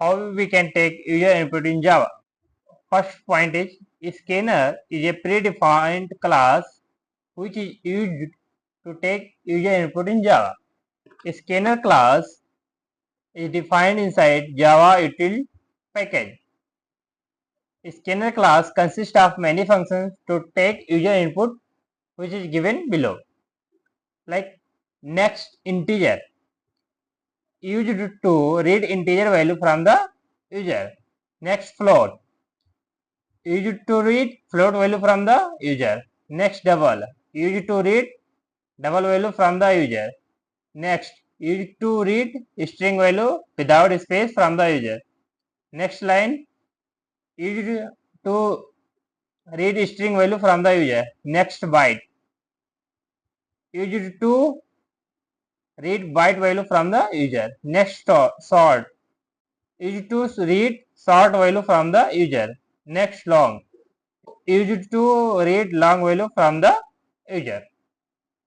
How we can take user input in Java? First point is scanner is a predefined class which is used to take user input in Java. A scanner class is defined inside java.util package. A scanner class consists of many functions to take user input which is given below, like nextInteger used to read integer value from the user, nextFloat used to read float value from the user, nextDouble used to read double value from the user, next used to read string value without space from the user, nextLine used to read string value from the user, nextByte used to read byte value from the user, nextSort used to read sort value from the user, nextLong used to read long value from the user.